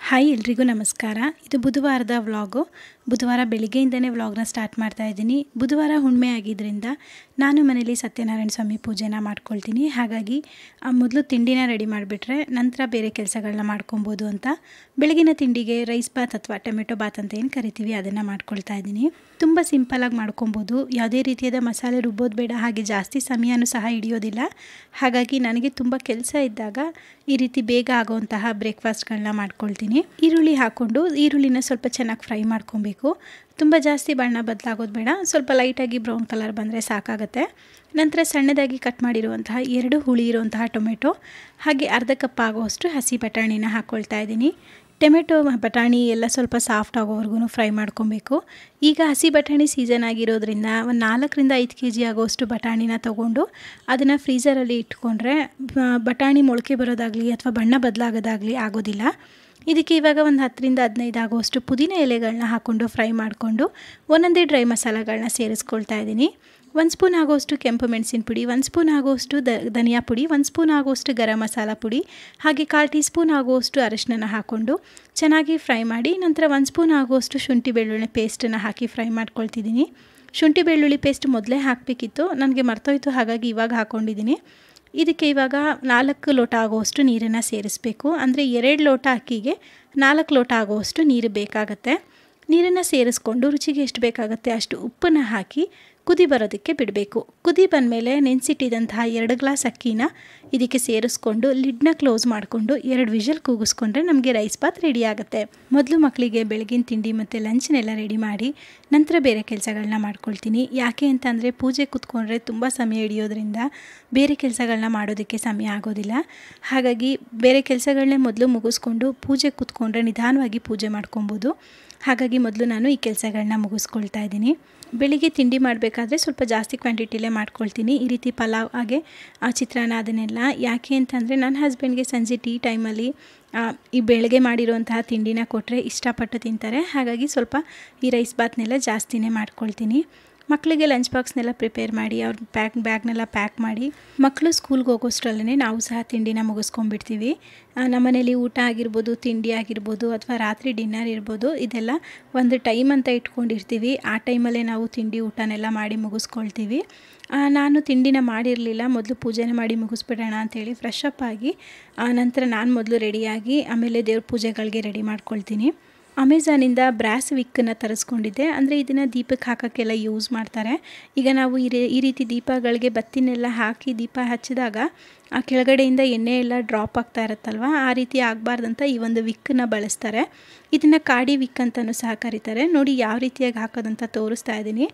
Hi ಎಲ್ರಿಗೂ ನಮಸ್ಕಾರ. ಇದು ಬುಧವಾರದ ವ್ಲಾಗು. ಬುಧವಾರ ಬೆಳಿಗ್ಗೆಯಿಂದನೇ ವ್ಲಾಗ್ನ ಸ್ಟಾರ್ಟ್ ಮಾಡ್ತಾ ಇದ್ದೀನಿ. ಬುಧವಾರ ಹುಣ್ಣಿಮೆ ಆಗಿದ್ದರಿಂದ ನಾನು ಮನೇಲಿ ಸತ್ಯನಾರಾಯಣ ಸ್ವಾಮಿ ಪೂಜೆನ ಮಾಡ್ಕೊಳ್ತೀನಿ. ಹಾಗಾಗಿ ಮೊದಲು ತಿಂಡಿನ ರೆಡಿ ಮಾಡಿಬಿಟ್ರೆ ನಂತರ ಬೇರೆ ಕೆಲಸಗಳನ್ನ ಮಾಡ್ಕೊಬೋದು ಅಂತ ಬೆಳಗಿನ ತಿಂಡಿಗೆ ರೈಸ್ ಬಾತ್ ಅಥವಾ ಟೊಮೆಟೊ ಬಾತ್ ಅಂತ ಏನು ಕರಿತೀವಿ ಅದನ್ನು ಮಾಡ್ಕೊಳ್ತಾ ಇದ್ದೀನಿ. ತುಂಬ ಸಿಂಪಲಾಗಿ ಮಾಡ್ಕೊಬೋದು. ಯಾವುದೇ ರೀತಿಯಾದ ಮಸಾಲೆ ರುಬ್ಬೋದು ಬೇಡ, ಹಾಗೆ ಜಾಸ್ತಿ ಸಮಯನೂ ಸಹ ಹಿಡಿಯೋದಿಲ್ಲ. ಹಾಗಾಗಿ ನನಗೆ ತುಂಬ ಕೆಲಸ ಇದ್ದಾಗ ಈ ರೀತಿ ಬೇಗ ಆಗುವಂತಹ ಬ್ರೇಕ್ಫಾಸ್ಟ್ಗಳನ್ನ ಮಾಡ್ಕೊಳ್ತೀನಿ. ಈರುಳ್ಳಿ ಹಾಕ್ಕೊಂಡು ಈರುಳ್ಳಿನ ಸ್ವಲ್ಪ ಚೆನ್ನಾಗಿ ಫ್ರೈ ಮಾಡ್ಕೊಬೇಕು. ತುಂಬ ಜಾಸ್ತಿ ಬಣ್ಣ ಬದಲಾಗೋದು ಬೇಡ, ಸ್ವಲ್ಪ ಲೈಟಾಗಿ ಬ್ರೌನ್ ಕಲರ್ ಬಂದರೆ ಸಾಕಾಗುತ್ತೆ. ನಂತರ ಸಣ್ಣದಾಗಿ ಕಟ್ ಮಾಡಿರುವಂತಹ 2 ಹುಳಿ ಇರುವಂತಹ ಟೊಮೆಟೊ ಹಾಗೆ ಅರ್ಧ ಕಪ್ ಆಗುವಷ್ಟು ಹಸಿ ಬಟಾಣಿನ ಹಾಕ್ಕೊಳ್ತಾ ಇದ್ದೀನಿ. ಟೊಮೆಟೊ ಬಟಾಣಿ ಎಲ್ಲ ಸ್ವಲ್ಪ ಸಾಫ್ಟ್ ಆಗೋವರೆಗೂ ಫ್ರೈ ಮಾಡ್ಕೊಬೇಕು. ಈಗ ಹಸಿ ಬಟಾಣಿ ಸೀಸನ್ ಆಗಿರೋದ್ರಿಂದ ಒಂದು 4ರಿಂದ 5 kg ಆಗೋಷ್ಟು ಬಟಾಣಿನ ತೊಗೊಂಡು ಅದನ್ನು ಫ್ರೀಝರಲ್ಲಿ ಇಟ್ಕೊಂಡ್ರೆ ಬಟಾಣಿ ಮೊಳಕೆ ಬರೋದಾಗಲಿ ಅಥವಾ ಬಣ್ಣ ಬದಲಾಗೋದಾಗಲಿ ಆಗೋದಿಲ್ಲ. ಇದಕ್ಕೆ ಇವಾಗ ಒಂದು 10ರಿಂದ 15 ಆಗುವಷ್ಟು ಪುದೀನ ಎಲೆಗಳನ್ನ ಹಾಕ್ಕೊಂಡು ಫ್ರೈ ಮಾಡಿಕೊಂಡು ಒಂದೊಂದೇ ಡ್ರೈ ಮಸಾಲೆಗಳನ್ನ ಸೇರಿಸ್ಕೊಳ್ತಾ ಇದ್ದೀನಿ. 1 ಸ್ಪೂನ್ ಆಗೋಷ್ಟು ಕೆಂಪು ಮೆಣಸಿನ ಪುಡಿ, 1 ಸ್ಪೂನ್ ಆಗೋಷ್ಟು ಧನಿಯಾ ಪುಡಿ, 1 ಸ್ಪೂನ್ ಆಗೋಷ್ಟು ಗರಂ ಮಸಾಲ ಪುಡಿ ಹಾಗೆ 1/4 ಟೀ ಸ್ಪೂನ್ ಆಗುವಷ್ಟು ಅರಿಶಿನ ಹಾಕ್ಕೊಂಡು ಚೆನ್ನಾಗಿ ಫ್ರೈ ಮಾಡಿ ನಂತರ 1 ಸ್ಪೂನ್ ಆಗುವಷ್ಟು ಶುಂಠಿ ಬೆಳ್ಳುಳ್ಳಿ ಪೇಸ್ಟನ್ನು ಹಾಕಿ ಫ್ರೈ ಮಾಡ್ಕೊಳ್ತಿದ್ದೀನಿ. ಶುಂಠಿ ಬೆಳ್ಳುಳ್ಳಿ ಪೇಸ್ಟ್ ಮೊದಲೇ ಹಾಕಬೇಕಿತ್ತು, ನನಗೆ ಮರ್ತೋಯ್ತು, ಹಾಗಾಗಿ ಇವಾಗ ಹಾಕ್ಕೊಂಡಿದ್ದೀನಿ. ಇದಕ್ಕೆ ಇವಾಗ 4 ಲೋಟ ಆಗುವಷ್ಟು ನೀರನ್ನು ಸೇರಿಸಬೇಕು. ಅಂದರೆ 2 ಲೋಟ ಅಕ್ಕಿಗೆ 4 ಲೋಟ ಆಗುವಷ್ಟು ನೀರು ಬೇಕಾಗತ್ತೆ. ನೀರನ್ನು ಸೇರಿಸ್ಕೊಂಡು ರುಚಿಗೆ ಎಷ್ಟು ಬೇಕಾಗುತ್ತೆ ಅಷ್ಟು ಉಪ್ಪನ್ನು ಹಾಕಿ ಕುದಿ ಬರೋದಕ್ಕೆ ಬಿಡಬೇಕು. ಕುದಿ ಬಂದಮೇಲೆ ನೆನೆಸಿಟ್ಟಿದ್ದಂತಹ 2 ಗ್ಲಾಸ್ ಅಕ್ಕಿನ ಇದಕ್ಕೆ ಸೇರಿಸ್ಕೊಂಡು ಲಿಡ್ನ ಕ್ಲೋಸ್ ಮಾಡಿಕೊಂಡು 2 ವಿಷಲ್ ಕೂಗಿಸ್ಕೊಂಡ್ರೆ ನಮಗೆ ರೈಸ್ ಬಾತ್ ರೆಡಿ ಆಗುತ್ತೆ. ಮೊದಲು ಮಕ್ಕಳಿಗೆ ಬೆಳಗಿನ ತಿಂಡಿ ಮತ್ತು ಲಂಚ್ನೆಲ್ಲ ರೆಡಿ ಮಾಡಿ ನಂತರ ಬೇರೆ ಕೆಲಸಗಳನ್ನ ಮಾಡ್ಕೊಳ್ತೀನಿ. ಯಾಕೆ ಅಂತಂದರೆ ಪೂಜೆ ಕೂತ್ಕೊಂಡ್ರೆ ತುಂಬ ಸಮಯ ಹಿಡಿಯೋದ್ರಿಂದ ಬೇರೆ ಕೆಲಸಗಳನ್ನ ಮಾಡೋದಕ್ಕೆ ಸಮಯ ಆಗೋದಿಲ್ಲ. ಹಾಗಾಗಿ ಬೇರೆ ಕೆಲಸಗಳನ್ನೇ ಮೊದಲು ಮುಗಿಸ್ಕೊಂಡು ಪೂಜೆ ಕೂತ್ಕೊಂಡ್ರೆ ನಿಧಾನವಾಗಿ ಪೂಜೆ ಮಾಡ್ಕೊಬೋದು. ಹಾಗಾಗಿ ಮೊದಲು ನಾನು ಈ ಕೆಲಸಗಳನ್ನ ಮುಗಿಸ್ಕೊಳ್ತಾ ಇದ್ದೀನಿ. ಬೆಳಿಗ್ಗೆ ತಿಂಡಿ ಮಾಡಬೇಕಾದ್ರೆ ಸ್ವಲ್ಪ ಜಾಸ್ತಿ ಕ್ವಾಂಟಿಟಿಲೇ ಮಾಡ್ಕೊಳ್ತೀನಿ. ಈ ರೀತಿ ಪಲಾವ್ ಹಾಗೆ ಚಿತ್ರಾನ್ನ ಅದನ್ನೆಲ್ಲ. ಯಾಕೆ ಅಂತಂದರೆ ನನ್ನ ಹಸ್ಬೆಂಡ್ಗೆ ಸಂಜೆ ಟೀ ಟೈಮಲ್ಲಿ ಈ ಬೆಳಗ್ಗೆ ಮಾಡಿರುವಂತಹ ತಿಂಡಿನ ಕೊಟ್ಟರೆ ಇಷ್ಟಪಟ್ಟು ತಿಂತಾರೆ. ಹಾಗಾಗಿ ಸ್ವಲ್ಪ ಈ ರೈಸ್ ಬಾತ್ನೆಲ್ಲ ಜಾಸ್ತಿನೇ ಮಾಡ್ಕೊಳ್ತೀನಿ. ಮಕ್ಕಳಿಗೆ ಲಂಚ್ ಬಾಕ್ಸ್ನೆಲ್ಲ ಪ್ರಿಪೇರ್ ಮಾಡಿ ಅವ್ರ ಬ್ಯಾಗ್ನೆಲ್ಲ ಪ್ಯಾಕ್ ಮಾಡಿ ಮಕ್ಕಳು ಸ್ಕೂಲ್ಗೆ ಹೋಗೋಷ್ಟರಲ್ಲೇ ನಾವು ಸಹ ತಿಂಡಿನ ಮುಗಿಸ್ಕೊಂಡ್ಬಿಡ್ತೀವಿ. ನಮ್ಮನೇಲಿ ಊಟ ಆಗಿರ್ಬೋದು, ತಿಂಡಿ ಆಗಿರ್ಬೋದು ಅಥವಾ ರಾತ್ರಿ ಡಿನ್ನರ್ ಇರ್ಬೋದು, ಇದೆಲ್ಲ ಒಂದು ಟೈಮ್ ಅಂತ ಇಟ್ಕೊಂಡಿರ್ತೀವಿ. ಆ ಟೈಮಲ್ಲೇ ನಾವು ತಿಂಡಿ ಊಟನೆಲ್ಲ ಮಾಡಿ ಮುಗಿಸ್ಕೊಳ್ತೀವಿ. ನಾನು ತಿಂಡಿನ ಮಾಡಿರಲಿಲ್ಲ, ಮೊದಲು ಪೂಜೆನ ಮಾಡಿ ಮುಗಿಸ್ಬಿಡೋಣ ಅಂಥೇಳಿ ಫ್ರೆಶ್ ಅಪ್ ಆಗಿ ನಂತರ ನಾನು ಮೊದಲು ರೆಡಿಯಾಗಿ ಆಮೇಲೆ ದೇವ್ರ ಪೂಜೆಗಳಿಗೆ ರೆಡಿ ಮಾಡ್ಕೊಳ್ತೀನಿ. ಅಮೆಝಾನಿಂದ ಬ್ರಾಸ್ ವಿಕ್ಕನ್ನು ತರಿಸ್ಕೊಂಡಿದ್ದೆ. ಅಂದರೆ ಇದನ್ನು ದೀಪಕ್ಕೆ ಹಾಕೋಕ್ಕೆಲ್ಲ ಯೂಸ್ ಮಾಡ್ತಾರೆ. ಈಗ ನಾವು ಈ ರೀತಿ ದೀಪಗಳಿಗೆ ಬತ್ತಿನೆಲ್ಲ ಹಾಕಿ ದೀಪ ಹಚ್ಚಿದಾಗ ಆ ಕೆಳಗಡೆಯಿಂದ ಎಣ್ಣೆ ಎಲ್ಲ ಡ್ರಾಪ್ ಆಗ್ತಾ ಇರುತ್ತಲ್ವ, ಆ ರೀತಿ ಆಗಬಾರ್ದಂತ ಈ ಒಂದು ವಿಕ್ಕನ್ನು ಬಳಸ್ತಾರೆ. ಇದನ್ನು ಕಾಡಿ ವಿಕ್ ಅಂತಲೂ ಸಹ ಕರೀತಾರೆ. ನೋಡಿ ಯಾವ ರೀತಿಯಾಗಿ ಹಾಕೋದಂತ ತೋರಿಸ್ತಾ ಇದ್ದೀನಿ.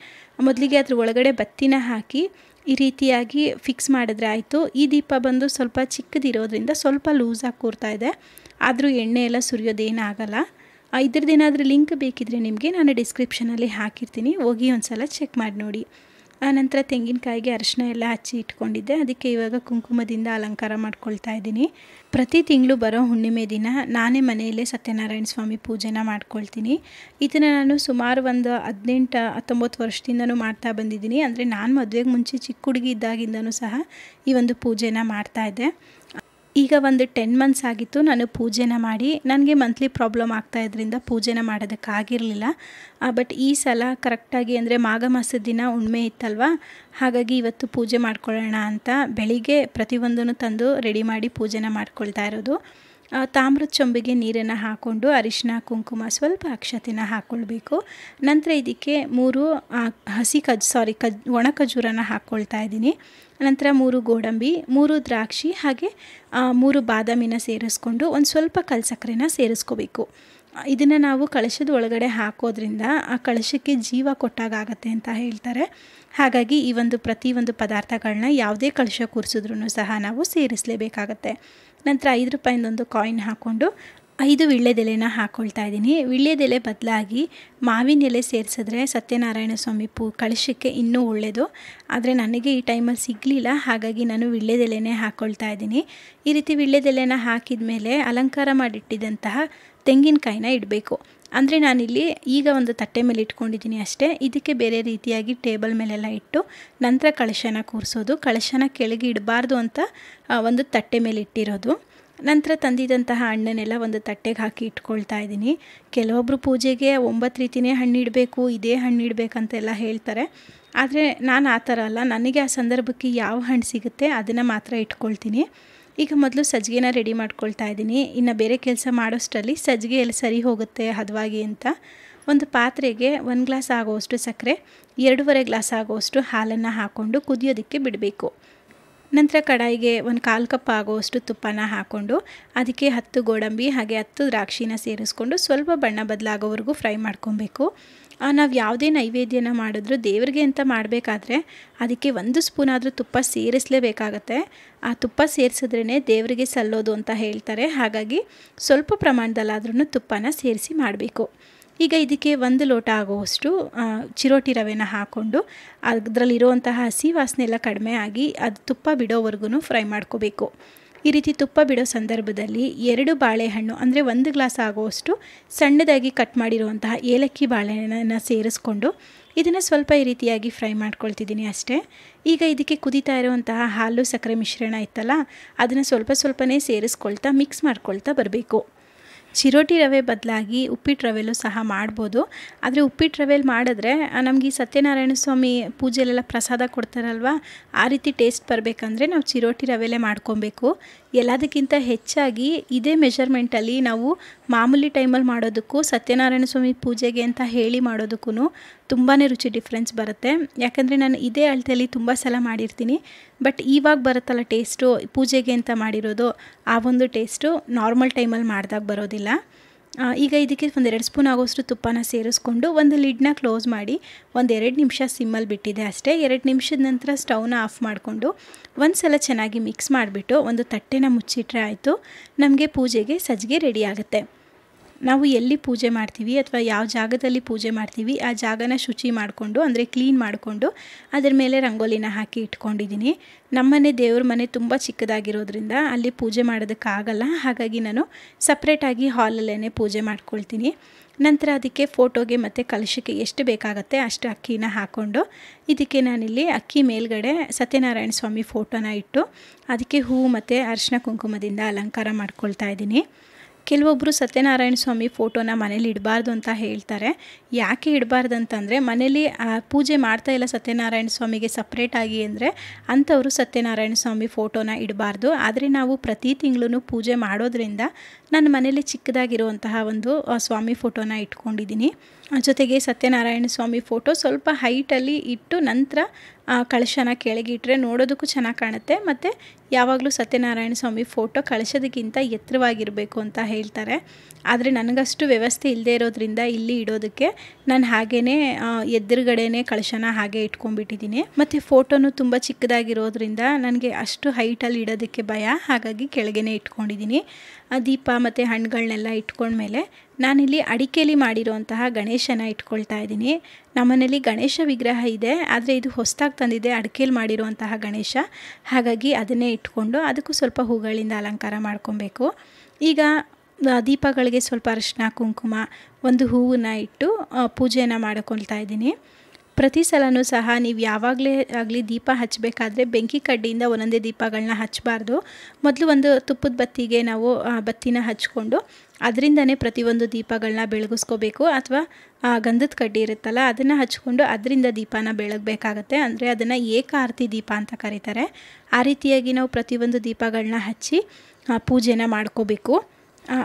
ಮೊದಲಿಗೆ ಅದ್ರ ಒಳಗಡೆ ಬತ್ತಿನ ಹಾಕಿ ಈ ರೀತಿಯಾಗಿ ಫಿಕ್ಸ್ ಮಾಡಿದ್ರೆ ಆಯಿತು. ಈ ದೀಪ ಬಂದು ಸ್ವಲ್ಪ ಚಿಕ್ಕದಿರೋದ್ರಿಂದ ಸ್ವಲ್ಪ ಲೂಸಾಗಿ ಕೂರ್ತಾ ಇದೆ, ಆದರೂ ಎಣ್ಣೆ ಎಲ್ಲ ಸುರಿಯೋದೇನಾಗಲ್ಲ. ಇದ್ರದ್ದೇನಾದರೂ ಲಿಂಕ್ ಬೇಕಿದ್ರೆ ನಿಮಗೆ ನಾನು ಡಿಸ್ಕ್ರಿಪ್ಷನಲ್ಲಿ ಹಾಕಿರ್ತೀನಿ, ಹೋಗಿ ಒಂದು ಸಲ ಚೆಕ್ ಮಾಡಿ ನೋಡಿ. ಆನಂತರ ತೆಂಗಿನಕಾಯಿಗೆ ಅರಿಶಿನ ಎಲ್ಲ ಹಚ್ಚಿ ಇಟ್ಕೊಂಡಿದ್ದೆ. ಅದಕ್ಕೆ ಇವಾಗ ಕುಂಕುಮದಿಂದ ಅಲಂಕಾರ ಮಾಡ್ಕೊಳ್ತಾ ಇದ್ದೀನಿ. ಪ್ರತಿ ತಿಂಗಳು ಬರೋ ಹುಣ್ಣಿಮೆ ದಿನ ನಾನೇ ಮನೆಯಲ್ಲೇ ಸತ್ಯನಾರಾಯಣ ಸ್ವಾಮಿ ಪೂಜೆನ ಮಾಡ್ಕೊಳ್ತೀನಿ. ಇದನ್ನು ನಾನು ಸುಮಾರು ಒಂದು 18-19 ವರ್ಷದಿಂದನೂ ಮಾಡ್ತಾ ಬಂದಿದ್ದೀನಿ. ಅಂದರೆ ನಾನು ಮದುವೆಗೆ ಮುಂಚೆ ಚಿಕ್ಕ ಹುಡುಗಿ ಇದ್ದಾಗಿಂದನೂ ಸಹ ಈ ಒಂದು ಪೂಜೆನ ಮಾಡ್ತಾಯಿದ್ದೆ. ಈಗ ಒಂದು 10 ಮಂತ್ಸ್ ಆಗಿತ್ತು ನಾನು ಪೂಜೆನ ಮಾಡಿ. ನನಗೆ ಮಂತ್ಲಿ ಪ್ರಾಬ್ಲಮ್ ಆಗ್ತಾಯಿದ್ರಿಂದ ಪೂಜೆನ ಮಾಡೋದಕ್ಕಾಗಿರಲಿಲ್ಲ. ಬಟ್ ಈ ಸಲ ಕರೆಕ್ಟಾಗಿ ಅಂದರೆ ಮಾಘ ಮಾಸದ ದಿನ ಹುಣ್ಣಿಮೆ ಇತ್ತಲ್ವ, ಹಾಗಾಗಿ ಇವತ್ತು ಪೂಜೆ ಮಾಡ್ಕೊಳ್ಳೋಣ ಅಂತ ಬೆಳಿಗ್ಗೆ ಪ್ರತಿಯೊಂದನ್ನು ತಂದು ರೆಡಿ ಮಾಡಿ ಪೂಜೆನ ಮಾಡ್ಕೊಳ್ತಾ ಇರೋದು. ತಾಮ್ರದ ಚೊಂಬಿಗೆ ನೀರನ್ನು ಹಾಕ್ಕೊಂಡು ಅರಿಶಿನ, ಕುಂಕುಮ, ಸ್ವಲ್ಪ ಅಕ್ಷತೆನ ಹಾಕ್ಕೊಳ್ಬೇಕು. ನಂತರ ಇದಕ್ಕೆ 3 ಒಣ ಖಜೂರನ ಹಾಕ್ಕೊಳ್ತಾ ಇದ್ದೀನಿ. ನಂತರ 3 ಗೋಡಂಬಿ, 3 ದ್ರಾಕ್ಷಿ ಹಾಗೆ 3 ಬಾದಾಮಿನ ಸೇರಿಸ್ಕೊಂಡು ಒಂದು ಸ್ವಲ್ಪ ಕಲ್ಸಕ್ಕರೆನ ಸೇರಿಸ್ಕೋಬೇಕು. ಇದನ್ನು ನಾವು ಕಳಶದ ಒಳಗಡೆ ಹಾಕೋದ್ರಿಂದ ಆ ಕಳಶಕ್ಕೆ ಜೀವ ಕೊಟ್ಟಾಗತ್ತೆ ಅಂತ ಹೇಳ್ತಾರೆ. ಹಾಗಾಗಿ ಈ ಪ್ರತಿಯೊಂದು ಪದಾರ್ಥಗಳನ್ನ ಯಾವುದೇ ಕಳಶ ಕೂರಿಸಿದ್ರೂ ಸಹ ನಾವು ಸೇರಿಸಲೇಬೇಕಾಗತ್ತೆ. ನಂತರ 5 ರೂಪಾಯಿಂದೊಂದು ಕಾಯಿನ್ ಹಾಕ್ಕೊಂಡು 5 ವೀಳ್ಯದೆಲೆನ ಹಾಕ್ಕೊಳ್ತಾ ಇದ್ದೀನಿ. ವೀಳ್ಯದೆಲೆ ಬದಲಾಗಿ ಮಾವಿನ ಎಲೆ ಸೇರಿಸಿದ್ರೆ ಸತ್ಯನಾರಾಯಣ ಸ್ವಾಮಿ ಕಳಶಕ್ಕೆ ಇನ್ನೂ ಒಳ್ಳೆಯದು. ಆದರೆ ನನಗೆ ಈ ಟೈಮಲ್ಲಿ ಸಿಗಲಿಲ್ಲ, ಹಾಗಾಗಿ ನಾನು ವೀಳ್ಯದೆಲೆನೇ ಹಾಕ್ಕೊಳ್ತಾ ಇದ್ದೀನಿ. ಈ ರೀತಿ ವೀಳ್ಯದೆಲೆನ ಹಾಕಿದ ಮೇಲೆ ಅಲಂಕಾರ ಮಾಡಿಟ್ಟಿದ್ದಂತಹ ತೆಂಗಿನಕಾಯಿನ ಇಡಬೇಕು. ಅಂದರೆ ನಾನಿಲ್ಲಿ ಈಗ ಒಂದು ತಟ್ಟೆ ಮೇಲೆ ಇಟ್ಕೊಂಡಿದ್ದೀನಿ ಅಷ್ಟೇ. ಇದಕ್ಕೆ ಬೇರೆ ರೀತಿಯಾಗಿ ಟೇಬಲ್ ಮೇಲೆಲ್ಲ ಇಟ್ಟು ನಂತರ ಕಳಶನ ಕೂರಿಸೋದು. ಕಳಶನ ಕೆಳಗೆ ಇಡಬಾರ್ದು ಅಂತ ಒಂದು ತಟ್ಟೆ ಮೇಲೆ ಇಟ್ಟಿರೋದು. ನಂತರ ತಂದಿದ್ದಂತಹ ಹಣ್ಣನ್ನೆಲ್ಲ ಒಂದು ತಟ್ಟೆಗೆ ಹಾಕಿ ಇಟ್ಕೊಳ್ತಾ ಇದ್ದೀನಿ. ಕೆಲವೊಬ್ಬರು ಪೂಜೆಗೆ 9 ರೀತಿಯೇ ಹಣ್ಣು ಇಡಬೇಕು, ಇದೇ ಹಣ್ಣು ಇಡಬೇಕಂತೆಲ್ಲ ಹೇಳ್ತಾರೆ. ಆದರೆ ನಾನು ಆ ಥರ ಅಲ್ಲ, ನನಗೆ ಆ ಸಂದರ್ಭಕ್ಕೆ ಯಾವ ಹಣ್ಣು ಸಿಗುತ್ತೆ ಅದನ್ನು ಮಾತ್ರ ಇಟ್ಕೊಳ್ತೀನಿ. ಈಗ ಮೊದಲು ಸಜ್ಜಿಗೆನ ರೆಡಿ ಮಾಡ್ಕೊಳ್ತಾ ಇದ್ದೀನಿ. ಇನ್ನು ಬೇರೆ ಕೆಲಸ ಮಾಡೋಷ್ಟರಲ್ಲಿ ಸಜ್ಜಿಗೆ ಎಲ್ಲಿ ಸರಿ ಹೋಗುತ್ತೆ ಹದವಾಗಿ ಅಂತ ಒಂದು ಪಾತ್ರೆಗೆ 1 ಗ್ಲಾಸ್ ಆಗುವಷ್ಟು ಸಕ್ಕರೆ, 2.5 ಗ್ಲಾಸ್ ಆಗುವಷ್ಟು ಹಾಲನ್ನು ಹಾಕ್ಕೊಂಡು ಕುದಿಯೋದಕ್ಕೆ ಬಿಡಬೇಕು. ನಂತರ ಕಡಾಯಿಗೆ 1/4 ಕಪ್ ಆಗುವಷ್ಟು ತುಪ್ಪನ ಹಾಕ್ಕೊಂಡು ಅದಕ್ಕೆ 10 ಗೋಡಂಬಿ ಹಾಗೆ 10 ದ್ರಾಕ್ಷಿನ ಸೇರಿಸ್ಕೊಂಡು ಸ್ವಲ್ಪ ಬಣ್ಣ ಬದಲಾಗೋವರೆಗೂ ಫ್ರೈ ಮಾಡ್ಕೊಬೇಕು. ನಾವು ಯಾವುದೇ ನೈವೇದ್ಯನ ಮಾಡಿದ್ರೂ ದೇವರಿಗೆ ಅಂತ ಮಾಡಬೇಕಾದ್ರೆ ಅದಕ್ಕೆ 1 ಸ್ಪೂನ್ ಆದರೂ ತುಪ್ಪ ಸೇರಿಸಲೇಬೇಕಾಗತ್ತೆ. ಆ ತುಪ್ಪ ಸೇರಿಸಿದ್ರೇ ದೇವರಿಗೆ ಸಲ್ಲೋದು ಅಂತ ಹೇಳ್ತಾರೆ. ಹಾಗಾಗಿ ಸ್ವಲ್ಪ ಪ್ರಮಾಣದಲ್ಲಾದ್ರೂ ತುಪ್ಪನ ಸೇರಿಸಿ ಮಾಡಬೇಕು. ಈಗ ಇದಕ್ಕೆ 1 ಲೋಟ ಆಗುವಷ್ಟು ಚಿರೋಟಿ ರವೆನ ಹಾಕ್ಕೊಂಡು ಅದರಲ್ಲಿರುವಂತಹ ಹಸಿ ವಾಸನೆ ಎಲ್ಲ ಕಡಿಮೆ ಆಗಿ ಅದು ತುಪ್ಪ ಬಿಡೋವರೆಗೂ ಫ್ರೈ ಮಾಡ್ಕೋಬೇಕು. ಈ ರೀತಿ ತುಪ್ಪ ಬಿಡೋ ಸಂದರ್ಭದಲ್ಲಿ 2 ಬಾಳೆಹಣ್ಣು ಅಂದರೆ 1 ಗ್ಲಾಸ್ ಆಗುವಷ್ಟು ಸಣ್ಣದಾಗಿ ಕಟ್ ಮಾಡಿರುವಂತಹ ಏಲಕ್ಕಿ ಬಾಳೆಹಣ್ಣನ್ನು ಸೇರಿಸ್ಕೊಂಡು ಇದನ್ನು ಸ್ವಲ್ಪ ಈ ರೀತಿಯಾಗಿ ಫ್ರೈ ಮಾಡ್ಕೊಳ್ತಿದ್ದೀನಿ ಅಷ್ಟೇ. ಈಗ ಇದಕ್ಕೆ ಕುದೀತಾ ಇರುವಂತಹ ಹಾಲು ಸಕ್ಕರೆ ಮಿಶ್ರಣ ಇತ್ತಲ್ಲ, ಅದನ್ನು ಸ್ವಲ್ಪನೇ ಸೇರಿಸ್ಕೊಳ್ತಾ ಮಿಕ್ಸ್ ಮಾಡ್ಕೊಳ್ತಾ ಬರಬೇಕು. ಚಿರೋಟಿ ರವೆ ಬದಲಾಗಿ ಉಪ್ಪಿಟ್ಟು ರವೆಲೂ ಸಹ ಮಾಡ್ಬೋದು. ಆದರೆ ಉಪ್ಪಿಟ್ಟು ರವೆಲಿ ಮಾಡಿದ್ರೆ ನಮಗೆ ಈ ಸತ್ಯನಾರಾಯಣ ಸ್ವಾಮಿ ಪೂಜೆಲೆಲ್ಲ ಪ್ರಸಾದ ಕೊಡ್ತಾರಲ್ವ, ಆ ರೀತಿ ಟೇಸ್ಟ್ ಬರಬೇಕಂದ್ರೆ ನಾವು ಚಿರೋಟಿ ರವೆಲೇ ಮಾಡ್ಕೊಬೇಕು. ಎಲ್ಲದಕ್ಕಿಂತ ಹೆಚ್ಚಾಗಿ ಇದೇ ಮೆಷರ್ಮೆಂಟಲ್ಲಿ ನಾವು ಮಾಮೂಲಿ ಟೈಮಲ್ಲಿ ಮಾಡೋದಕ್ಕೂ ಸತ್ಯನಾರಾಯಣ ಸ್ವಾಮಿ ಪೂಜೆಗೆ ಅಂತ ಹೇಳಿ ಮಾಡೋದಕ್ಕೂ ತುಂಬಾ ರುಚಿ ಡಿಫ್ರೆನ್ಸ್ ಬರುತ್ತೆ. ಯಾಕಂದರೆ ನಾನು ಇದೇ ಅಳತೆಯಲ್ಲಿ ತುಂಬ ಸಲ ಮಾಡಿರ್ತೀನಿ. ಬಟ್ ಇವಾಗ ಬರುತ್ತಲ್ಲ ಟೇಸ್ಟು, ಪೂಜೆಗೆ ಅಂತ ಮಾಡಿರೋದು ಆ ಒಂದು ಟೇಸ್ಟು ನಾರ್ಮಲ್ ಟೈಮಲ್ಲಿ ಮಾಡಿದಾಗ ಬರೋದಿಲ್ಲ. ಈಗ ಇದಕ್ಕೆ 1-2 ಸ್ಪೂನ್ ಆಗೋಷ್ಟು ತುಪ್ಪನ ಸೇರಿಸ್ಕೊಂಡು ಒಂದು ಲಿಡ್ನ ಕ್ಲೋಸ್ ಮಾಡಿ 1-2 ನಿಮಿಷ ಸಿಮ್ಮಲ್ಲಿ ಬಿಟ್ಟಿದೆ ಅಷ್ಟೇ. 2 ನಿಮಿಷದ ನಂತರ ಸ್ಟವ್ನ ಆಫ್ ಮಾಡಿಕೊಂಡು ಒಂದು ಸಲ ಚೆನ್ನಾಗಿ ಮಿಕ್ಸ್ ಮಾಡಿಬಿಟ್ಟು ಒಂದು ತಟ್ಟೆನ ಮುಚ್ಚಿಟ್ರೆ ಆಯಿತು, ನಮಗೆ ಪೂಜೆಗೆ ಸಜ್ಜಿಗೆ ರೆಡಿ ಆಗುತ್ತೆ. ನಾವು ಎಲ್ಲಿ ಪೂಜೆ ಮಾಡ್ತೀವಿ ಅಥವಾ ಯಾವ ಜಾಗದಲ್ಲಿ ಪೂಜೆ ಮಾಡ್ತೀವಿ ಆ ಜಾಗನ ಶುಚಿ ಮಾಡಿಕೊಂಡು ಅಂದರೆ ಕ್ಲೀನ್ ಮಾಡಿಕೊಂಡು ಅದರ ಮೇಲೆ ರಂಗೋಲಿನ ಹಾಕಿ ಇಟ್ಕೊಂಡಿದ್ದೀನಿ. ನಮ್ಮನೆ ದೇವ್ರ ಮನೆ ತುಂಬ ಚಿಕ್ಕದಾಗಿರೋದ್ರಿಂದ ಅಲ್ಲಿ ಪೂಜೆ ಮಾಡೋದಕ್ಕಾಗಲ್ಲ. ಹಾಗಾಗಿ ನಾನು ಸಪ್ರೇಟಾಗಿ ಹಾಲಲ್ಲೇ ಪೂಜೆ ಮಾಡ್ಕೊಳ್ತೀನಿ. ನಂತರ ಅದಕ್ಕೆ ಫೋಟೋಗೆ ಮತ್ತು ಕಲಶಕ್ಕೆ ಎಷ್ಟು ಬೇಕಾಗುತ್ತೆ ಅಷ್ಟು ಅಕ್ಕಿನ ಹಾಕ್ಕೊಂಡು ಇದಕ್ಕೆ ನಾನಿಲ್ಲಿ ಅಕ್ಕಿ ಮೇಲ್ಗಡೆ ಸತ್ಯನಾರಾಯಣ ಸ್ವಾಮಿ ಫೋಟೋನ ಇಟ್ಟು ಅದಕ್ಕೆ ಹೂವು ಮತ್ತು ಅರಿಶಿನ ಕುಂಕುಮದಿಂದ ಅಲಂಕಾರ ಮಾಡ್ಕೊಳ್ತಾ ಇದ್ದೀನಿ. ಕೆಲವೊಬ್ಬರು ಸತ್ಯನಾರಾಯಣ ಸ್ವಾಮಿ ಫೋಟೋನ ಮನೇಲಿ ಇಡಬಾರ್ದು ಅಂತ ಹೇಳ್ತಾರೆ. ಯಾಕೆ ಇಡಬಾರ್ದು ಅಂತಂದರೆ ಮನೇಲಿ ಪೂಜೆ ಮಾಡ್ತಾಯಿಲ್ಲ ಸತ್ಯನಾರಾಯಣ ಸ್ವಾಮಿಗೆ ಸಪ್ರೇಟಾಗಿ ಅಂದರೆ ಅಂಥವರು ಸತ್ಯನಾರಾಯಣ ಸ್ವಾಮಿ ಫೋಟೋನ ಇಡಬಾರ್ದು. ಆದರೆ ನಾವು ಪ್ರತಿ ತಿಂಗಳು ಪೂಜೆ ಮಾಡೋದ್ರಿಂದ ನನ್ನ ಮನೇಲಿ ಚಿಕ್ಕದಾಗಿರುವಂತಹ ಒಂದು ಸ್ವಾಮಿ ಫೋಟೋನ ಇಟ್ಕೊಂಡಿದ್ದೀನಿ. ಜೊತೆಗೆ ಸತ್ಯನಾರಾಯಣ ಸ್ವಾಮಿ ಫೋಟೋ ಸ್ವಲ್ಪ ಹೈಟಲ್ಲಿ ಇಟ್ಟು ನಂತರ ಕಳಶನ ಕೆಳಗಿಟ್ಟರೆ ನೋಡೋದಕ್ಕೂ ಚೆನ್ನಾಗಿ ಕಾಣುತ್ತೆ. ಮತ್ತು ಯಾವಾಗಲೂ ಸತ್ಯನಾರಾಯಣ ಸ್ವಾಮಿ ಫೋಟೋ ಕಳಶದಕ್ಕಿಂತ ಎತ್ತರವಾಗಿರಬೇಕು ಅಂತ ಹೇಳ್ತಾರೆ. ಆದರೆ ನನಗಷ್ಟು ವ್ಯವಸ್ಥೆ ಇಲ್ಲದೆ ಇರೋದ್ರಿಂದ ಇಲ್ಲಿ ಇಡೋದಕ್ಕೆ ನಾನು ಹಾಗೇ ಎದುರುಗಡೆನೇ ಕಳಶನ ಹಾಗೆ ಇಟ್ಕೊಂಡ್ಬಿಟ್ಟಿದ್ದೀನಿ. ಮತ್ತು ಫೋಟೋನು ತುಂಬ ಚಿಕ್ಕದಾಗಿರೋದ್ರಿಂದ ನನಗೆ ಅಷ್ಟು ಹೈಟಲ್ಲಿ ಇಡೋದಕ್ಕೆ ಭಯ, ಹಾಗಾಗಿ ಕೆಳಗೇ ಇಟ್ಕೊಂಡಿದ್ದೀನಿ. ದೀಪ ಮತ್ತು ಹಣ್ಣುಗಳನ್ನೆಲ್ಲ ಇಟ್ಕೊಂಡ್ಮೇಲೆ ನಾನಿಲ್ಲಿ ಅಡಿಕೆಯಲ್ಲಿ ಮಾಡಿರುವಂತಹ ಗಣೇಶನ ಇಟ್ಕೊಳ್ತಾ ಇದ್ದೀನಿ. ನಮ್ಮನೇಲಿ ಗಣೇಶ ವಿಗ್ರಹ ಇದೆ, ಆದರೆ ಇದು ಹೊಸದಾಗಿ ತಂದಿದೆ ಅಡಿಕೆಯಲ್ಲಿ ಮಾಡಿರುವಂತಹ ಗಣೇಶ. ಹಾಗಾಗಿ ಅದನ್ನೇ ಇಟ್ಕೊಂಡು ಅದಕ್ಕೂ ಸ್ವಲ್ಪ ಹೂಗಳಿಂದ ಅಲಂಕಾರ ಮಾಡ್ಕೊಬೇಕು. ಈಗ ದೀಪಗಳಿಗೆ ಸ್ವಲ್ಪ ಅರಿಶಿನ ಕುಂಕುಮ ಒಂದು ಹೂವನ್ನ ಇಟ್ಟು ಪೂಜೆಯನ್ನು ಮಾಡ್ಕೊಳ್ತಾ ಇದ್ದೀನಿ. ಪ್ರತಿ ಸಲನೂ ಸಹ ನೀವು ಯಾವಾಗಲೇ ಆಗಲಿ ದೀಪ ಹಚ್ಚಬೇಕಾದ್ರೆ ಬೆಂಕಿ ಕಡ್ಡಿಯಿಂದ ಒಂದೊಂದೇ ದೀಪಗಳನ್ನ ಹಚ್ಚಬಾರ್ದು. ಮೊದಲು ಒಂದು ತುಪ್ಪದ ಬತ್ತಿಗೆ ನಾವು ಬತ್ತಿನ ಹಚ್ಕೊಂಡು ಅದರಿಂದನೇ ಪ್ರತಿಯೊಂದು ದೀಪಗಳನ್ನ ಬೆಳಗಿಸ್ಕೋಬೇಕು. ಅಥವಾ ಗಂಧದ ಕಡ್ಡಿ ಇರುತ್ತಲ್ಲ ಅದನ್ನು ಹಚ್ಕೊಂಡು ಅದರಿಂದ ದೀಪನ ಬೆಳಗಬೇಕಾಗತ್ತೆ. ಅಂದರೆ ಅದನ್ನು ಏಕಾರತಿ ದೀಪ ಅಂತ ಕರೀತಾರೆ. ಆ ರೀತಿಯಾಗಿ ನಾವು ಪ್ರತಿಯೊಂದು ದೀಪಗಳನ್ನ ಹಚ್ಚಿ ಪೂಜೆನ ಮಾಡ್ಕೋಬೇಕು.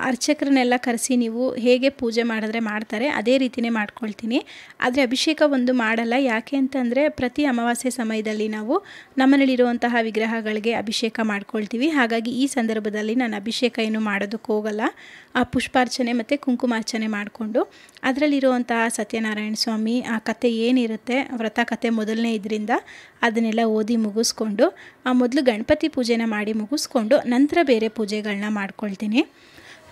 ಅರ್ಚಕರನ್ನೆಲ್ಲ ಕರೆಸಿ ನೀವು ಹೇಗೆ ಪೂಜೆ ಮಾಡಿದ್ರೆ ಮಾಡ್ತಾರೆ ಅದೇ ರೀತಿಯೇ ಮಾಡ್ಕೊಳ್ತೀನಿ. ಆದರೆ ಅಭಿಷೇಕ ಒಂದು ಮಾಡಲ್ಲ. ಯಾಕೆ ಅಂತಂದರೆ ಪ್ರತಿ ಅಮಾವಾಸ್ಯೆ ಸಮಯದಲ್ಲಿ ನಾವು ನಮ್ಮನೇಲಿರುವಂತಹ ವಿಗ್ರಹಗಳಿಗೆ ಅಭಿಷೇಕ ಮಾಡ್ಕೊಳ್ತೀವಿ. ಹಾಗಾಗಿ ಈ ಸಂದರ್ಭದಲ್ಲಿ ನಾನು ಅಭಿಷೇಕ ಏನು ಮಾಡೋದಕ್ಕೆ ಹೋಗಲ್ಲ. ಪುಷ್ಪಾರ್ಚನೆ ಮತ್ತು ಕುಂಕುಮಾರ್ಚನೆ ಮಾಡಿಕೊಂಡು ಅದರಲ್ಲಿರುವಂತಹ ಸತ್ಯನಾರಾಯಣ ಸ್ವಾಮಿ ಆ ಕತೆ ಏನಿರುತ್ತೆ ವ್ರತ ಕತೆ ಮೊದಲನೇ ಇದರಿಂದ ಅದನ್ನೆಲ್ಲ ಓದಿ ಮುಗಿಸ್ಕೊಂಡು ಮೊದಲು ಗಣಪತಿ ಪೂಜೆನ ಮಾಡಿ ಮುಗಿಸ್ಕೊಂಡು ನಂತರ ಬೇರೆ ಪೂಜೆಗಳನ್ನ ಮಾಡ್ಕೊಳ್ತೀನಿ.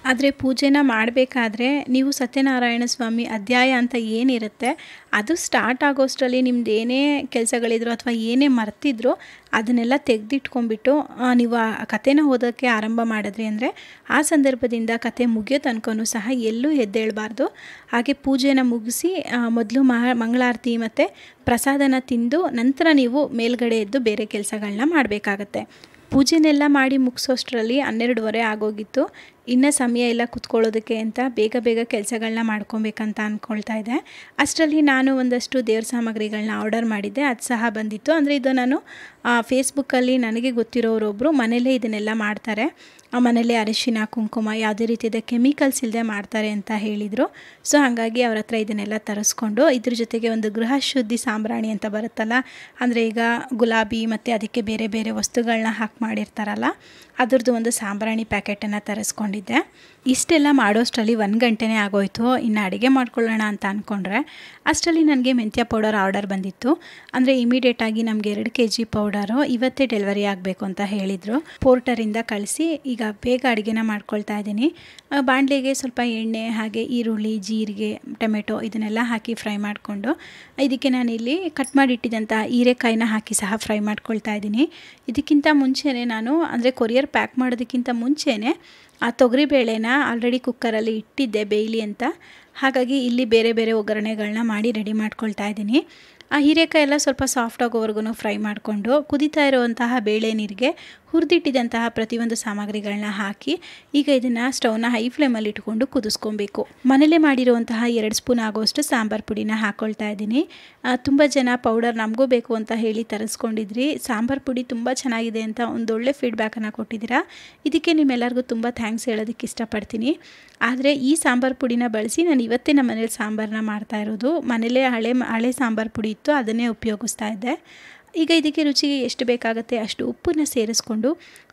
ಆದರೆ ಪೂಜೆನ ಮಾಡಬೇಕಾದ್ರೆ ನೀವು ಸತ್ಯನಾರಾಯಣ ಸ್ವಾಮಿ ಅಧ್ಯಾಯ ಅಂತ ಏನಿರುತ್ತೆ ಅದು ಸ್ಟಾರ್ಟ್ ಆಗೋಷ್ಟರಲ್ಲಿ ನಿಮ್ದು ಏನೇ ಕೆಲಸಗಳಿದ್ರು ಅಥವಾ ಏನೇ ಮರ್ತಿದ್ರು ಅದನ್ನೆಲ್ಲ ತೆಗೆದಿಟ್ಕೊಂಡ್ಬಿಟ್ಟು ನೀವು ಆ ಕಥೆನ ಓದೋಕ್ಕೆ ಆರಂಭ ಮಾಡಿದ್ರಿ ಅಂದರೆ ಆ ಸಂದರ್ಭದಿಂದ ಕತೆ ಮುಗಿಯೋ ತನಕನೂ ಸಹ ಎಲ್ಲೂ ಎದ್ದೇಳಬಾರ್ದು. ಹಾಗೆ ಪೂಜೆನ ಮುಗಿಸಿ ಮೊದಲು ಮಂಗಳಾರತಿ ಮತ್ತು ಪ್ರಸಾದನ ತಿಂದು ನಂತರ ನೀವು ಮೇಲ್ಗಡೆ ಎದ್ದು ಬೇರೆ ಕೆಲಸಗಳನ್ನ ಮಾಡಬೇಕಾಗತ್ತೆ. ಪೂಜೆನೆಲ್ಲ ಮಾಡಿ ಮುಗಿಸೋಷ್ಟರಲ್ಲಿ 12:30 ಆಗೋಗಿತ್ತು. ಇನ್ನು ಸಮಯ ಇಲ್ಲ ಕುತ್ಕೊಳ್ಳೋದಕ್ಕೆ ಅಂತ ಬೇಗ ಕೆಲಸಗಳನ್ನ ಮಾಡ್ಕೊಬೇಕಂತ ಅಂದ್ಕೊಳ್ತಾ ಇದ್ದೆ. ಅಷ್ಟರಲ್ಲಿ ನಾನು ಒಂದಷ್ಟು ದೇವ್ರ ಸಾಮಗ್ರಿಗಳನ್ನ ಆರ್ಡರ್ ಮಾಡಿದ್ದೆ, ಅದು ಸಹ ಬಂದಿತ್ತು. ಅಂದರೆ ಇದು ನಾನು ಫೇಸ್ಬುಕ್ಕಲ್ಲಿ ನನಗೆ ಗೊತ್ತಿರೋರೊಬ್ಬರು ಮನೇಲೇ ಇದನ್ನೆಲ್ಲ ಮಾಡ್ತಾರೆ, ಮನೇಲೇ ಅರಿಶಿನ ಕುಂಕುಮ ಯಾವುದೇ ರೀತಿಯ ಕೆಮಿಕಲ್ಸ್ ಇಲ್ಲದೆ ಮಾಡ್ತಾರೆ ಅಂತ ಹೇಳಿದರು. ಸೊ ಹಾಗಾಗಿ ಅವ್ರ ಹತ್ರ ಇದನ್ನೆಲ್ಲ ತರಿಸ್ಕೊಂಡು ಇದ್ರ ಜೊತೆಗೆ ಒಂದು ಗೃಹ ಶುದ್ಧಿ ಸಾಂಬ್ರಾಣಿ ಅಂತ ಬರುತ್ತಲ್ಲ, ಅಂದರೆ ಈಗ ಗುಲಾಬಿ ಮತ್ತು ಅದಕ್ಕೆ ಬೇರೆ ಬೇರೆ ವಸ್ತುಗಳನ್ನ ಹಾಕಿ ಮಾಡಿರ್ತಾರಲ್ಲ, ಅದ್ರದ್ದು ಒಂದು ಸಾಂಬ್ರಾಣಿ ಪ್ಯಾಕೆಟನ್ನು ತರಿಸ್ಕೊಂಡಿದ್ದೆ. ಇಷ್ಟೆಲ್ಲ ಮಾಡೋಷ್ಟರಲ್ಲಿ 1 ಗಂಟೆನೇ ಆಗೋಯಿತು. ಇನ್ನು ಅಡುಗೆ ಮಾಡ್ಕೊಳ್ಳೋಣ ಅಂತ ಅಂದ್ಕೊಂಡ್ರೆ ಅಷ್ಟರಲ್ಲಿ ನನಗೆ ಮೆಂತ್ಯ ಪೌಡರ್ ಆರ್ಡರ್ ಬಂದಿತ್ತು. ಅಂದರೆ ಇಮಿಡಿಯೇಟಾಗಿ ನಮಗೆ 2 kg ಪೌಡರು ಇವತ್ತೇ ಡೆಲಿವರಿ ಆಗಬೇಕು ಅಂತ ಹೇಳಿದರು. ಪೋರ್ಟರಿಂದ ಕಳಿಸಿ ಈಗ ಬೇಗ ಅಡುಗೆನ ಮಾಡ್ಕೊಳ್ತಾ ಇದ್ದೀನಿ. ಬಾಣಲೆಗೆ ಸ್ವಲ್ಪ ಎಣ್ಣೆ ಹಾಗೆ ಈರುಳ್ಳಿ, ಜೀರಿಗೆ, ಟೊಮೆಟೊ ಇದನ್ನೆಲ್ಲ ಹಾಕಿ ಫ್ರೈ ಮಾಡಿಕೊಂಡು ಇದಕ್ಕೆ ನಾನಿಲ್ಲಿ ಕಟ್ ಮಾಡಿಟ್ಟಿದ್ದಂಥ ಹೀರೆಕಾಯಿನ ಹಾಕಿ ಸಹ ಫ್ರೈ ಮಾಡ್ಕೊಳ್ತಾ ಇದ್ದೀನಿ. ಇದಕ್ಕಿಂತ ಮುಂಚೆನೇ ನಾನು ಅಂದರೆ ಕೊರಿಯರ್ ಪ್ಯಾಕ್ ಮಾಡೋದಕ್ಕಿಂತ ಮುಂಚೆನೇ ಆ ತೊಗರಿಬೇಳೆನ ಆಲ್ರೆಡಿ ಕುಕ್ಕರಲ್ಲಿ ಇಟ್ಟಿದ್ದೆ ಬೇಯಲಿ ಅಂತ. ಹಾಗಾಗಿ ಇಲ್ಲಿ ಬೇರೆ ಬೇರೆ ಒಗ್ಗರಣೆಗಳನ್ನ ಮಾಡಿ ರೆಡಿ ಮಾಡ್ಕೊಳ್ತಾ ಇದ್ದೀನಿ. ಆ ಹೀರೆಕಾಯಿ ಎಲ್ಲ ಸ್ವಲ್ಪ ಸಾಫ್ಟ್ ಆಗೋವರೆಗೂ ಫ್ರೈ ಮಾಡಿಕೊಂಡು ಕುದೀತಾ ಇರುವಂತಹ ಬೇಳೆ ನೀರಿಗೆ ಹುರಿದಿಟ್ಟಿದ್ದಂತಹ ಪ್ರತಿಯೊಂದು ಸಾಮಗ್ರಿಗಳನ್ನ ಹಾಕಿ ಈಗ ಇದನ್ನು ಸ್ಟವ್ನ ಹೈ ಫ್ಲೇಮಲ್ಲಿ ಇಟ್ಕೊಂಡು ಕುದಿಸ್ಕೊಬೇಕು. ಮನೇಲೇ ಮಾಡಿರುವಂತಹ 2 ಸ್ಪೂನ್ ಆಗೋಷ್ಟು ಸಾಂಬಾರು ಪುಡಿನ ಹಾಕ್ಕೊಳ್ತಾ ಇದ್ದೀನಿ. ತುಂಬ ಜನ ಪೌಡರ್ ನಮಗೂ ಬೇಕು ಅಂತ ಹೇಳಿ ತರಿಸ್ಕೊಂಡಿದ್ರಿ. ಸಾಂಬಾರು ಪುಡಿ ತುಂಬ ಚೆನ್ನಾಗಿದೆ ಅಂತ ಒಂದೊಳ್ಳೆ ಫೀಡ್ಬ್ಯಾಕನ್ನು ಕೊಟ್ಟಿದ್ದೀರಾ. ಇದಕ್ಕೆ ನಿಮ್ಮೆಲ್ಲರಿಗೂ ತುಂಬ ಥ್ಯಾಂಕ್ಸ್ ಹೇಳೋದಕ್ಕೆ ಇಷ್ಟಪಡ್ತೀನಿ. ಆದರೆ ಈ ಸಾಂಬಾರು ಪುಡಿನ ಬಳಸಿ ನಾನು ಇವತ್ತೇ ನಮ್ಮ ಮನೇಲಿ ಸಾಂಬಾರನ್ನ ಮಾಡ್ತಾ ಇರೋದು. ಮನೇಲೇ ಹಳೆ ಸಾಂಬಾರು ಪುಡಿ ಇತ್ತು, ಅದನ್ನೇ ಉಪಯೋಗಿಸ್ತಾ ಇದ್ದೆ. ಈಗ ಇದಕ್ಕೆ ರುಚಿಗೆ ಎಷ್ಟು ಬೇಕಾಗುತ್ತೆ ಅಷ್ಟು ಉಪ್ಪನ್ನು ಸೇರಿಸ್ಕೊಂಡು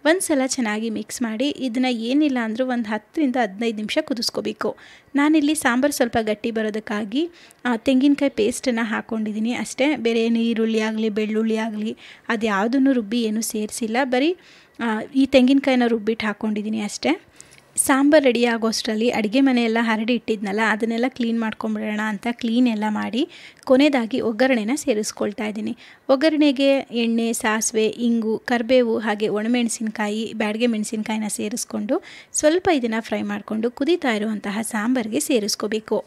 ಒಂದು ಸಲ ಚೆನ್ನಾಗಿ ಮಿಕ್ಸ್ ಮಾಡಿ ಇದನ್ನು ಏನಿಲ್ಲ ಅಂದರೂ ಒಂದು 10 ರಿಂದ 15 ನಿಮಿಷ ಕುದಿಸ್ಕೋಬೇಕು. ನಾನಿಲ್ಲಿ ಸಾಂಬಾರು ಸ್ವಲ್ಪ ಗಟ್ಟಿ ಬರೋದಕ್ಕಾಗಿ ತೆಂಗಿನಕಾಯಿ ಪೇಸ್ಟನ್ನು ಹಾಕ್ಕೊಂಡಿದ್ದೀನಿ ಅಷ್ಟೇ. ಬೇರೆ ಏನು ಈರುಳ್ಳಿ ಆಗಲಿ ಬೆಳ್ಳುಳ್ಳಿ ಆಗಲಿ ಅದು ಯಾವುದನ್ನು ರುಬ್ಬಿ ಏನೂ ಸೇರಿಸಿಲ್ಲ, ಬರೀ ಈ ತೆಂಗಿನಕಾಯಿನ ರುಬ್ಬಿಟ್ಟು ಹಾಕ್ಕೊಂಡಿದ್ದೀನಿ ಅಷ್ಟೇ. ಸಾಂಬಾರು ರೆಡಿ ಆಗೋಷ್ಟರಲ್ಲಿ ಅಡುಗೆ ಮನೆಯೆಲ್ಲ ಹರಡಿ ಇಟ್ಟಿದ್ನಲ್ಲ ಅದನ್ನೆಲ್ಲ ಕ್ಲೀನ್ ಮಾಡ್ಕೊಂಬಿಡೋಣ ಅಂತ ಕ್ಲೀನ್ ಎಲ್ಲ ಮಾಡಿ ಕೊನೆಯದಾಗಿ ಒಗ್ಗರಣೆನ ಸೇರಿಸ್ಕೊಳ್ತಾ ಇದ್ದೀನಿ. ಒಗ್ಗರಣೆಗೆ ಎಣ್ಣೆ, ಸಾಸಿವೆ, ಇಂಗು, ಕರಿಬೇವು ಹಾಗೆ ಒಣಮೆಣಸಿನ್ಕಾಯಿ, ಬ್ಯಾಡಗೆ ಮೆಣಸಿನ್ಕಾಯಿನ ಸೇರಿಸ್ಕೊಂಡು ಸ್ವಲ್ಪ ಇದನ್ನು ಫ್ರೈ ಮಾಡಿಕೊಂಡು ಕುದೀತಾ ಇರುವಂತಹ ಸಾಂಬಾರಿಗೆ ಸೇರಿಸ್ಕೋಬೇಕು.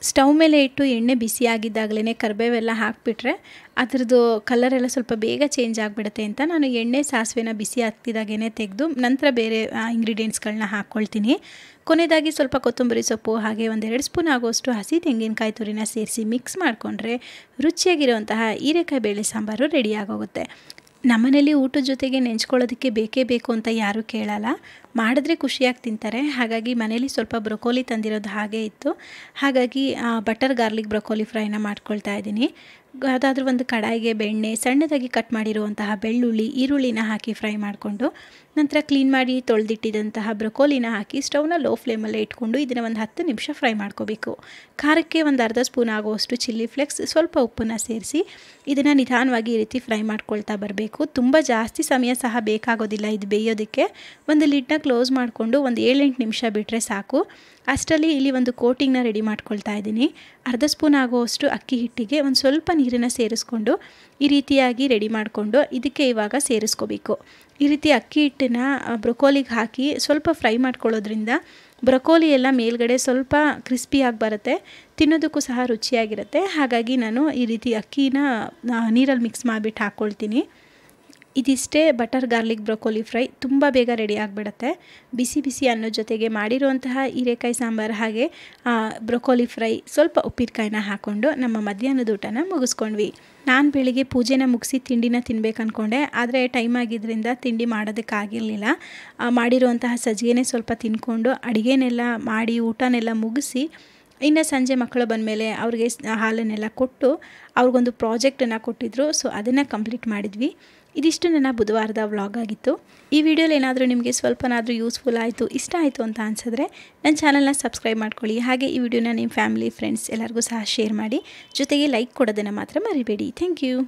ಸ್ಟವ್ ಮೇಲೆ ಇಟ್ಟು ಎಣ್ಣೆ ಬಿಸಿಯಾಗಿದ್ದಾಗಲೇ ಕರಿಬೇವೆಲ್ಲ ಹಾಕಿಬಿಟ್ರೆ ಅದರದ್ದು ಕಲರೆಲ್ಲ ಸ್ವಲ್ಪ ಬೇಗ ಚೇಂಜ್ ಆಗಿಬಿಡುತ್ತೆ ಅಂತ ನಾನು ಎಣ್ಣೆ ಸಾಸಿವೆನ ಬಿಸಿ ಆಗ್ತಿದ್ದಾಗೇ ತೆಗೆದು ನಂತರ ಬೇರೆ ಇಂಗ್ರೀಡಿಯೆಂಟ್ಸ್ಗಳನ್ನ ಹಾಕ್ಕೊಳ್ತೀನಿ. ಕೊನೆಯದಾಗಿ ಸ್ವಲ್ಪ ಕೊತ್ತಂಬರಿ ಸೊಪ್ಪು ಹಾಗೆ 1-2 ಸ್ಪೂನ್ ಆಗೋಷ್ಟು ಹಸಿ ತೆಂಗಿನಕಾಯಿ ತುರಿನ ಸೇರಿಸಿ ಮಿಕ್ಸ್ ಮಾಡಿಕೊಂಡ್ರೆ ರುಚಿಯಾಗಿರುವಂತಹ ಹೀರೆಕಾಯಿ ಬೇಳೆ ಸಾಂಬಾರು ರೆಡಿ ಆಗೋಗುತ್ತೆ. ನಮ್ಮನೇಲಿ ಊಟದ ಜೊತೆಗೆ ನೆಂಚ್ಕೊಳ್ಳೋದಕ್ಕೆ ಬೇಕೇ ಬೇಕು ಅಂತ ಯಾರೂ ಕೇಳಲ್ಲ, ಮಾಡಿದ್ರೆ ಖುಷಿಯಾಗಿ ತಿಂತಾರೆ. ಹಾಗಾಗಿ ಮನೇಲಿ ಸ್ವಲ್ಪ ಬ್ರೊಕೋಲಿ ತಂದಿರೋದು ಹಾಗೆ ಇತ್ತು, ಹಾಗಾಗಿ ಬಟರ್ ಗಾರ್ಲಿಕ್ ಬ್ರೊಕೋಲಿ ಫ್ರೈನ ಮಾಡ್ಕೊಳ್ತಾ ಇದ್ದೀನಿ. ಯಾವುದಾದ್ರೂ ಒಂದು ಕಡಾಯಿಗೆ ಬೆಣ್ಣೆ, ಸಣ್ಣದಾಗಿ ಕಟ್ ಮಾಡಿರುವಂತಹ ಬೆಳ್ಳುಳ್ಳಿ, ಈರುಳ್ಳಿನ ಹಾಕಿ ಫ್ರೈ ಮಾಡಿಕೊಂಡು ನಂತರ ಕ್ಲೀನ್ ಮಾಡಿ ತೊಳೆದಿಟ್ಟಿದ್ದಂತಹ ಬ್ರೊಕೋಲಿನ ಹಾಕಿ ಸ್ಟವ್ನ ಲೋ ಫ್ಲೇಮಲ್ಲೇ ಇಟ್ಕೊಂಡು ಇದನ್ನು ಒಂದು 10 ನಿಮಿಷ ಫ್ರೈ ಮಾಡ್ಕೋಬೇಕು. ಖಾರಕ್ಕೆ ಒಂದು ಅರ್ಧ ಸ್ಪೂನ್ ಆಗುವಷ್ಟು ಚಿಲ್ಲಿ ಫ್ಲೇಕ್ಸ್, ಸ್ವಲ್ಪ ಉಪ್ಪನ್ನು ಸೇರಿಸಿ ಇದನ್ನು ನಿಧಾನವಾಗಿ ಈ ರೀತಿ ಫ್ರೈ ಮಾಡ್ಕೊಳ್ತಾ ಬರಬೇಕು. ತುಂಬ ಜಾಸ್ತಿ ಸಮಯ ಸಹ ಬೇಕಾಗೋದಿಲ್ಲ ಇದು ಬೇಯೋದಕ್ಕೆ. ಒಂದು ಲಿಡ್ನ ಕ್ಲೋಸ್ ಮಾಡಿಕೊಂಡು ಒಂದು 7-8 ನಿಮಿಷ ಬಿಟ್ಟರೆ ಸಾಕು. ಅಷ್ಟರಲ್ಲಿ ಇಲ್ಲಿ ಒಂದು ಕೋಟಿಂಗ್ನ ರೆಡಿ ಮಾಡ್ಕೊಳ್ತಾ ಇದ್ದೀನಿ. ಅರ್ಧ ಸ್ಪೂನ್ ಆಗುವಷ್ಟು ಅಕ್ಕಿ ಹಿಟ್ಟಿಗೆ ಒಂದು ಸ್ವಲ್ಪ ನೀರನ್ನು ಸೇರಿಸ್ಕೊಂಡು ಈ ರೀತಿಯಾಗಿ ರೆಡಿ ಮಾಡಿಕೊಂಡು ಇದಕ್ಕೆ ಇವಾಗ ಸೇರಿಸ್ಕೋಬೇಕು. ಈ ರೀತಿ ಅಕ್ಕಿ ಹಿಟ್ಟನ್ನು ಬ್ರೊಕೋಲಿಗೆ ಹಾಕಿ ಸ್ವಲ್ಪ ಫ್ರೈ ಮಾಡ್ಕೊಳ್ಳೋದ್ರಿಂದ ಬ್ರೊಕೋಲಿ ಎಲ್ಲ ಮೇಲ್ಗಡೆ ಸ್ವಲ್ಪ ಕ್ರಿಸ್ಪಿಯಾಗಿ ಬರುತ್ತೆ, ತಿನ್ನೋದಕ್ಕೂ ಸಹ ರುಚಿಯಾಗಿರುತ್ತೆ. ಹಾಗಾಗಿ ನಾನು ಈ ರೀತಿ ಅಕ್ಕಿನ ನೀರಲ್ಲಿ ಮಿಕ್ಸ್ ಮಾಡಿಬಿಟ್ಟು ಹಾಕ್ಕೊಳ್ತೀನಿ. ಇದಿಷ್ಟೇ ಬಟರ್ ಗಾರ್ಲಿಕ್ ಬ್ರೊಕೋಲಿ ಫ್ರೈ ತುಂಬ ಬೇಗ ರೆಡಿ ಆಗಿಬಿಡುತ್ತೆ. ಬಿಸಿ ಬಿಸಿ ಅನ್ನೋ ಜೊತೆಗೆ ಮಾಡಿರುವಂತಹ ಹೀರೆಕಾಯಿ ಸಾಂಬಾರು ಹಾಗೆ ಬ್ರೊಕೋಲಿ ಫ್ರೈ, ಸ್ವಲ್ಪ ಉಪ್ಪಿನಕಾಯಿನ ಹಾಕ್ಕೊಂಡು ನಮ್ಮ ಮಧ್ಯಾಹ್ನದ ಊಟನ ಮುಗಿಸ್ಕೊಂಡ್ವಿ. ನಾನು ಬೆಳಿಗ್ಗೆ ಪೂಜೆನ ಮುಗಿಸಿ ತಿಂಡಿನ ತಿನ್ಬೇಕು ಅಂದ್ಕೊಂಡೆ, ಆದರೆ ಟೈಮ್ ಆಗಿದ್ದರಿಂದ ತಿಂಡಿ ಮಾಡೋದಕ್ಕಾಗಿರಲಿಲ್ಲ. ಮಾಡಿರುವಂತಹ ಸಜ್ಜಿಗೆನೇ ಸ್ವಲ್ಪ ತಿನ್ಕೊಂಡು ಅಡುಗೆನೆಲ್ಲ ಮಾಡಿ ಊಟನೆಲ್ಲ ಮುಗಿಸಿ ಇನ್ನು ಸಂಜೆ ಮಕ್ಕಳು ಬಂದಮೇಲೆ ಅವ್ರಿಗೆ ಹಾಲನ್ನೆಲ್ಲ ಕೊಟ್ಟು ಅವ್ರಿಗೊಂದು ಪ್ರಾಜೆಕ್ಟನ್ನು ಕೊಟ್ಟಿದ್ದರು. ಸೊ ಅದನ್ನು ಕಂಪ್ಲೀಟ್ ಮಾಡಿದ್ವಿ. ಇದಿಷ್ಟು ನನ್ನ ಬುಧವಾರದ ವ್ಲಾಗ್ ಆಗಿತ್ತು. ಈ ವಿಡಿಯೋಲಿ ಏನಾದರೂ ನಿಮಗೆ ಸ್ವಲ್ಪನಾದರೂ ಯೂಸ್ಫುಲ್ ಆಯಿತು, ಇಷ್ಟ ಆಯಿತು ಅಂತ ಅನಿಸಿದ್ರೆ ನನ್ನ ಚಾನಲ್ನ ಸಬ್ಸ್ಕ್ರೈಬ್ ಮಾಡ್ಕೊಳ್ಳಿ. ಹಾಗೆ ಈ ವಿಡಿಯೋನ ನಿಮ್ಮ ಫ್ಯಾಮಿಲಿ, ಫ್ರೆಂಡ್ಸ್ ಎಲ್ಲರಿಗೂ ಸಹ ಶೇರ್ ಮಾಡಿ. ಜೊತೆಗೆ ಲೈಕ್ ಕೊಡೋದನ್ನು ಮಾತ್ರ ಮರಿಬೇಡಿ. Thank you.